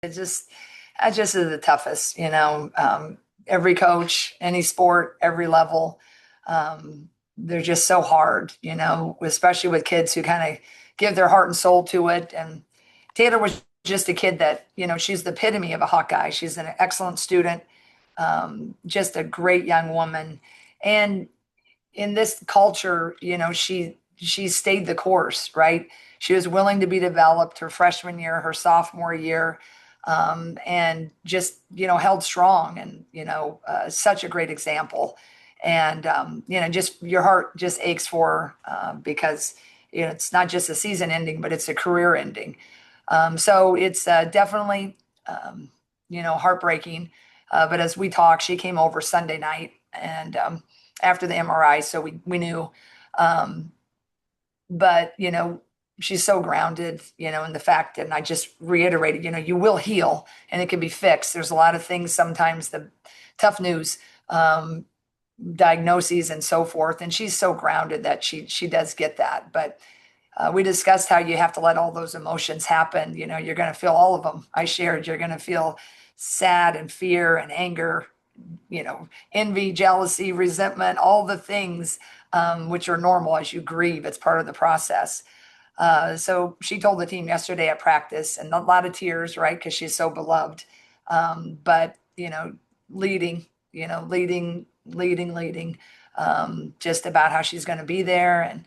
That just is the toughest, every coach, any sport, every level. They're just so hard, especially with kids who kind of give their heart and soul to it. And Taylor was just a kid that, she's the epitome of a Hawkeye. She's an excellent student, just a great young woman. And in this culture, she stayed the course, right? She was willing to be developed her freshman year, her sophomore year, and just held strong, and such a great example. And just your heart just aches for her, because it's not just a season ending, but it's a career ending. So it's definitely heartbreaking. But as we talked, she came over Sunday night, and after the MRI, so we knew. Um, but she's so grounded, in the fact, and I just reiterated, you will heal and it can be fixed. There's a lot of things, sometimes the tough news, diagnoses and so forth, and she's so grounded that she does get that. But we discussed how you have to let all those emotions happen. You're going to feel all of them. I shared you're going to feel sad and fear and anger, envy, jealousy, resentment, all the things, which are normal as you grieve. It's part of the process. So she told the team yesterday at practice, and a lot of tears, right? Because she's so beloved. But, leading, leading, just about how she's going to be there, and,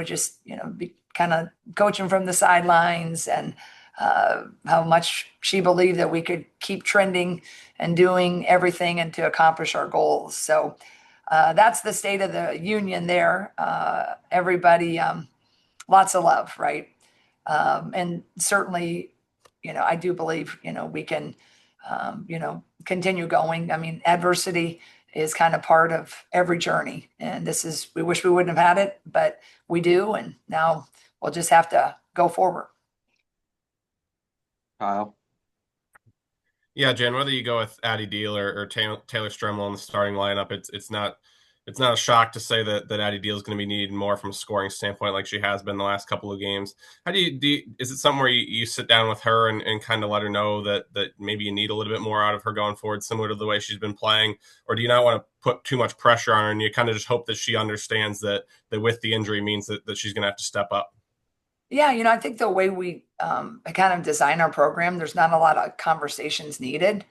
just, be kind of coaching from the sidelines, and how much she believed that we could keep trending and doing everything and to accomplish our goals. So that's the state of the union there. Everybody, lots of love, right? And certainly, I do believe, we can, continue going. I mean, adversity is kind of part of every journey. And we wish we wouldn't have had it, but we do. And now we'll just have to go forward. Kyle. Yeah, Jen, whether you go with Addie Deal or Taylor Stremmel in the starting lineup, it's not a shock to say that Addie Deal is going to be needed more from a scoring standpoint, like she has been the last couple of games. How is it something where you sit down with her and kind of let her know that maybe you need a little bit more out of her going forward, similar to the way she's been playing, or do you not want to put too much pressure on her and you kind of just hope that she understands that with the injury means that she's going to have to step up? Yeah, I think the way we kind of design our program, there's not a lot of conversations needed.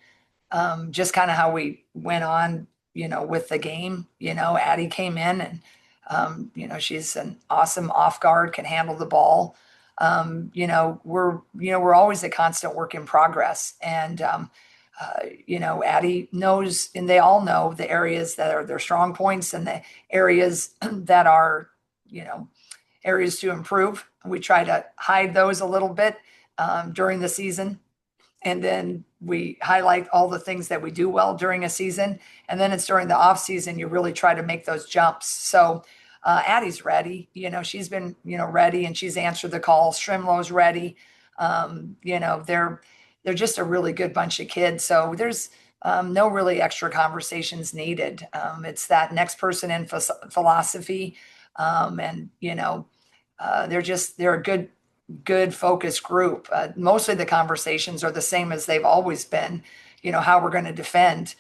Just kind of how we went on, with the game. Addie came in, and she's an awesome off guard, can handle the ball. We're always a constant work in progress, and Addie knows, and they all know the areas that are their strong points and the areas that are, areas to improve. We try to hide those a little bit during the season, and then we highlight all the things that we do well during a season, and then it's during the off season you really try to make those jumps. So Addie's ready. She's been ready, and she's answered the calls. Strimlow's ready. They're just a really good bunch of kids. So there's no really extra conversations needed. It's that next person in philosophy, and they're a good focused group. Mostly the conversations are the same as they've always been. How we're going to defend,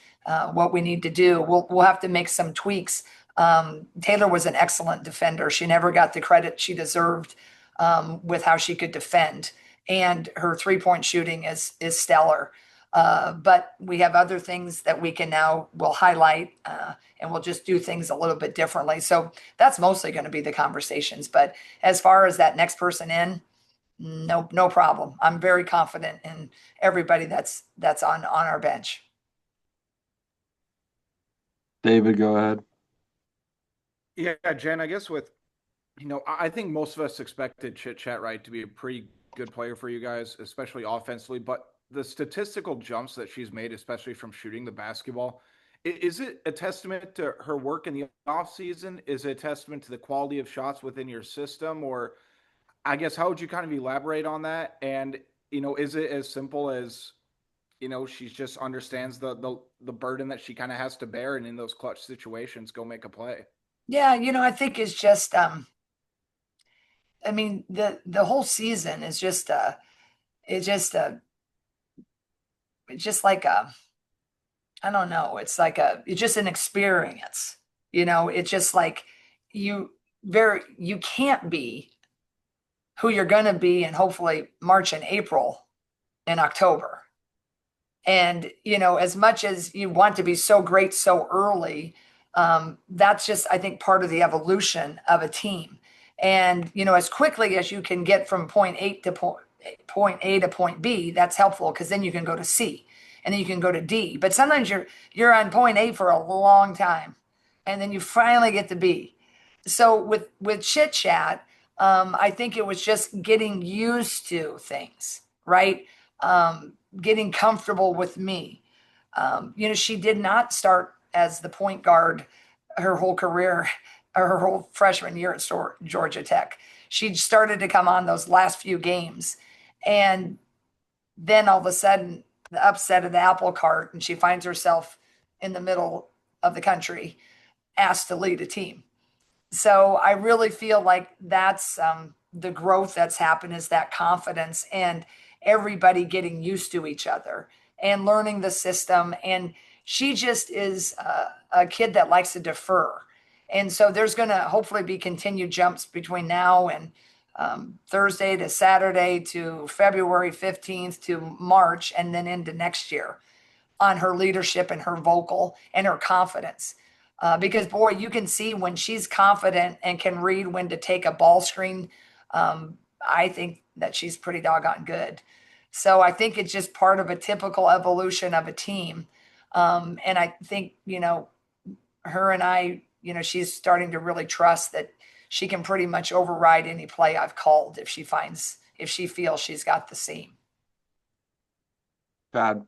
what we need to do. We'll have to make some tweaks. Taylor was an excellent defender. She never got the credit she deserved, with how she could defend, and her 3-point shooting is stellar. But we have other things that we'll highlight, and we'll just do things a little bit differently. So that's mostly going to be the conversations. But as far as that next person in, no problem. I'm very confident in everybody that's on our bench. David, go ahead. Yeah, Jen, I guess I think most of us expected Chit Chat, right, to be a pretty good player for you guys, especially offensively. But the statistical jumps that she's made, especially from shooting the basketball, is it a testament to her work in the offseason? Is it a testament to the quality of shots within your system? Or I guess, how would you kind of elaborate on that? And, is it as simple as, she just understands the burden that she kind of has to bear, and in those clutch situations, go make a play? Yeah, I think it's just I mean, the whole season is just it's just just like I don't know, it's just an experience. It's just like you can't be who you're going to be in hopefully March and April and October. And, as much as you want to be so great so early, that's just, I think, part of the evolution of a team. And, as quickly as you can get from point A to point B, that's helpful because then you can go to C and then you can go to D. But sometimes you're on point A for a long time and then you finally get to B. So with Chit Chat, I think it was just getting used to things, right? Getting comfortable with me. She did not start as the point guard her whole career or her whole freshman year at Georgia Tech. She started to come on those last few games. And then all of a sudden, the upset of the apple cart, and she finds herself in the middle of the country asked to lead a team. So I really feel like that's the growth that's happened is that confidence and everybody getting used to each other and learning the system. And she just is a kid that likes to defer. And so there's going to hopefully be continued jumps between now and Thursday to Saturday to February 15th to March and then into next year on her leadership and her vocal and her confidence. Because boy, you can see when she's confident and can read when to take a ball screen. I think that she's pretty doggone good. So I think it's just part of a typical evolution of a team. And I think, her and I, she's starting to really trust that she can pretty much override any play I've called if she feels she's got the seam. Bad.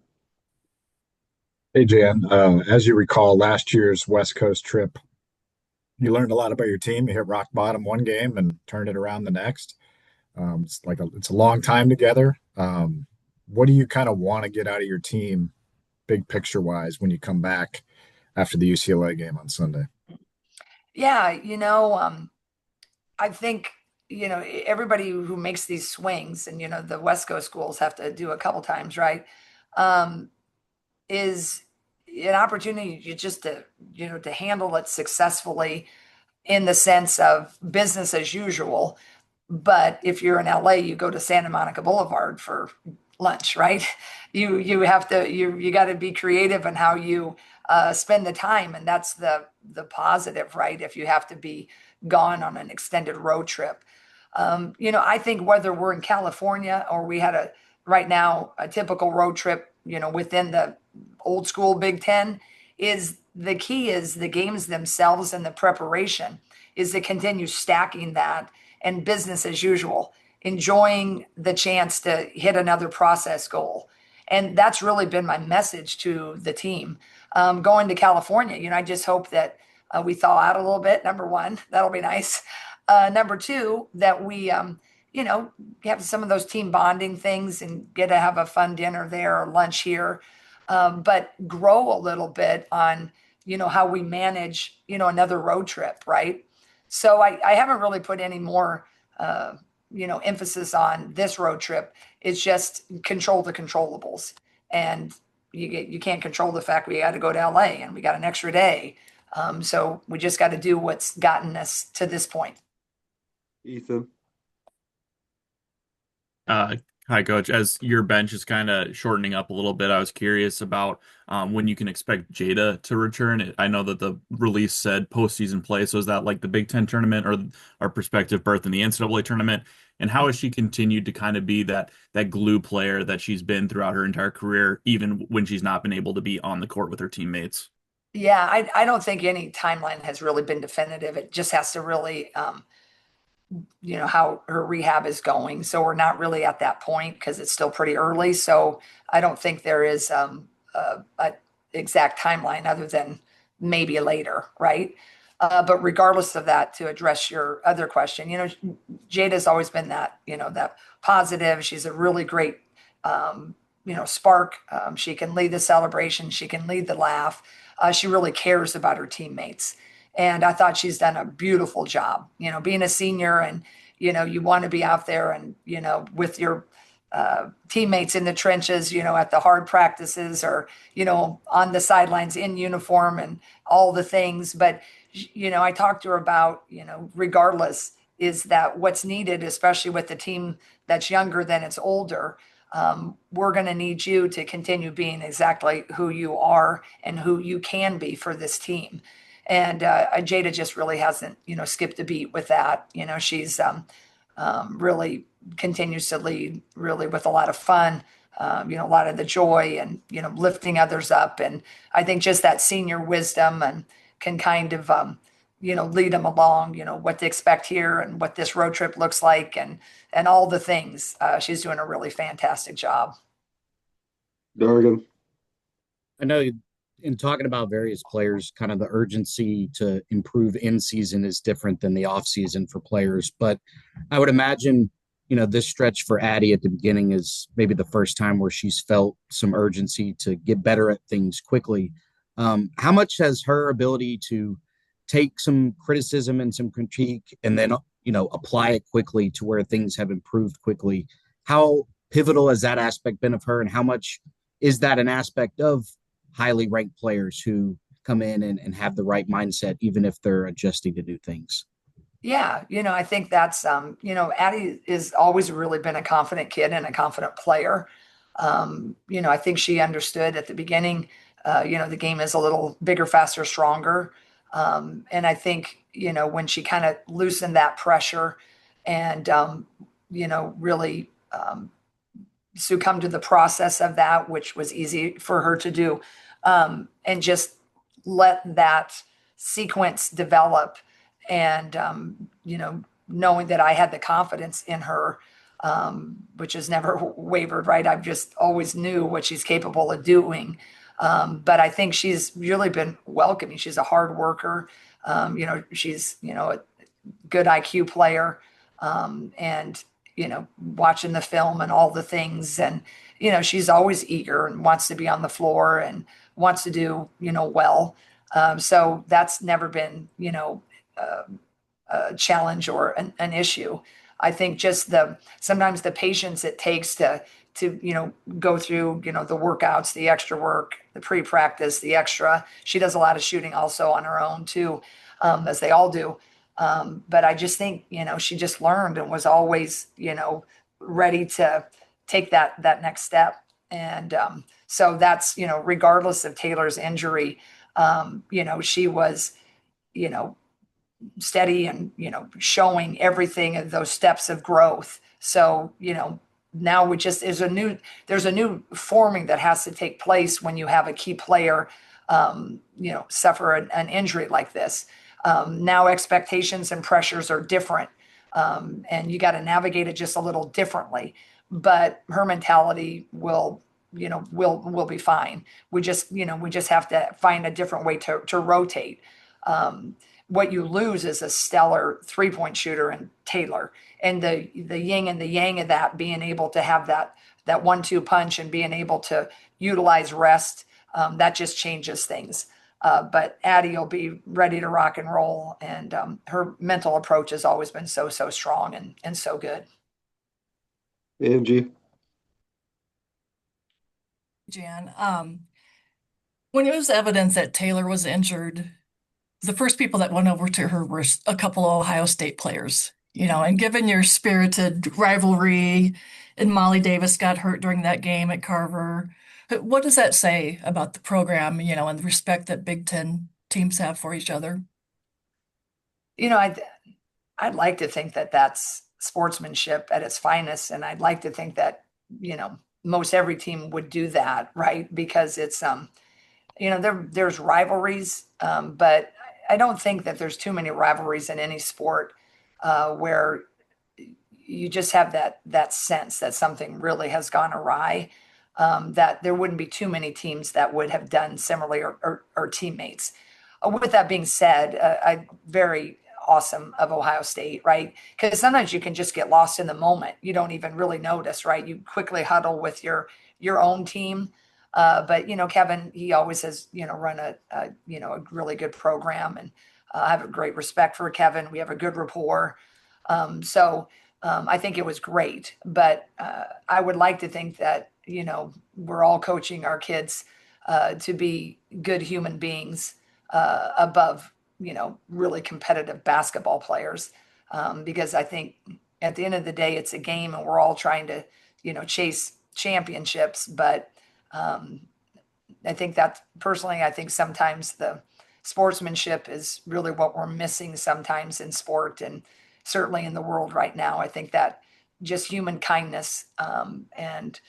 Hey, Jan, as you recall, last year's West Coast trip, you learned a lot about your team. You hit rock bottom one game and turned it around the next. It's a long time together. What do you kind of want to get out of your team, big picture wise, when you come back after the UCLA game on Sunday? Yeah, I think, everybody who makes these swings and, the West Coast schools have to do a couple times, right? Is an opportunity to handle it successfully in the sense of business as usual. But if you're in LA, you go to Santa Monica Boulevard for lunch, right? You got to be creative in how you spend the time, and that's the positive, right? If you have to be gone on an extended road trip, I think whether we're in California or we had right now a typical road trip, within the old school Big Ten, is the key is the games themselves and the preparation is to continue stacking that and business as usual, enjoying the chance to hit another process goal. And that's really been my message to the team. Going to California, I just hope that we thaw out a little bit. Number one, that'll be nice. Number two, that we, have some of those team bonding things and get to have a fun dinner there or lunch here, but grow a little bit on, how we manage, another road trip, right? So I haven't really put any more, emphasis on this road trip. It's just control the controllables. And you can't control the fact we got to go to LA and we got an extra day. So we just got to do what's gotten us to this point. Ethan. Hi, Coach. As your bench is kind of shortening up a little bit, I was curious about when you can expect Jada to return. I know that the release said postseason play, so is that like the Big Ten tournament or our prospective berth in the NCAA tournament? And how has she continued to kind of be that glue player that she's been throughout her entire career, even when she's not been able to be on the court with her teammates? Yeah, I don't think any timeline has really been definitive. It just has to really, how her rehab is going. So we're not really at that point because it's still pretty early. So I don't think there is a exact timeline other than maybe later, right? But regardless of that, to address your other question, Jada's always been that, that positive. She's a really great, spark. She can lead the celebration. She can lead the laugh. She really cares about her teammates. And I thought she's done a beautiful job, being a senior and, you want to be out there and, with your teammates in the trenches, at the hard practices or, on the sidelines in uniform and all the things. But, I talked to her about, regardless, is that what's needed, especially with the team that's younger than it's older, we're going to need you to continue being exactly who you are and who you can be for this team. And Jada just really hasn't, skipped a beat with that. She's really continues to lead really with a lot of fun, a lot of the joy and, lifting others up. And I think just that senior wisdom and can kind of, lead them along, what to expect here and what this road trip looks like and all the things. She's doing a really fantastic job. Dorgan. I know in talking about various players, kind of the urgency to improve in season is different than the off season for players. But I would imagine, this stretch for Addie at the beginning is maybe the first time where she's felt some urgency to get better at things quickly. How much has her ability to take some criticism and some critique and then, apply it quickly to where things have improved quickly? How pivotal has that aspect been of her, and how much is that an aspect of highly ranked players who come in and have the right mindset, even if they're adjusting to new things? Yeah, I think that's, Addie has always really been a confident kid and a confident player. I think she understood at the beginning, the game is a little bigger, faster, stronger. And I think, when she kind of loosened that pressure and, really succumb to the process of that, which was easy for her to do, and just let that sequence develop. And, knowing that I had the confidence in her, which has never wavered, right? I've just always knew what she's capable of doing. But I think she's really been welcoming. She's a hard worker. She's, a good IQ player. And, watching the film and all the things. And, she's always eager and wants to be on the floor and wants to do, well. So that's never been, a challenge or an issue. I think just sometimes the patience it takes to go through the workouts, the extra work, the pre-practice, the extra. She does a lot of shooting also on her own too, as they all do. But I just think she just learned and was always ready to take that next step. And so that's regardless of Taylor's injury, she was steady and showing everything of those steps of growth. So now there's a new forming that has to take place when you have a key player suffer an injury like this. Now expectations and pressures are different, and you got to navigate it just a little differently, but her mentality will be fine. We just have to find a different way to rotate. What you lose is a stellar 3-point shooter in Taylor, and the yin and the yang of that, being able to have that 1-2 punch and being able to utilize rest, that just changes things. But Addie will be ready to rock and roll, and her mental approach has always been so strong and so good. Angie. Jan, when it was evident that Taylor was injured, the first people that went over to her were a couple of Ohio State players, and given your spirited rivalry and Molly Davis got hurt during that game at Carver, what does that say about the program, and the respect that Big Ten teams have for each other? I'd like to think that that's sportsmanship at its finest. And I'd like to think that, most every team would do that, right? Because it's, there's rivalries, but I don't think that there's too many rivalries in any sport where you just have that sense that something really has gone awry, that there wouldn't be too many teams that would have done similarly or teammates. With that being said, I very awesome of Ohio State, right? Because sometimes you can just get lost in the moment. You don't even really notice, right? You quickly huddle with your own team. But Kevin, he always has run a really good program, and I have a great respect for Kevin. We have a good rapport. So I think it was great, but I would like to think that, we're all coaching our kids to be good human beings above, really competitive basketball players. Because I think at the end of the day, it's a game and we're all trying to, chase championships. But I think that personally, I think sometimes the sportsmanship is really what we're missing sometimes in sport and certainly in the world right now. I think that just human kindness and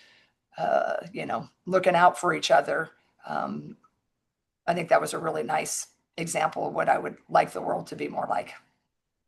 looking out for each other. I think that was a really nice example of what I would like the world to be more like.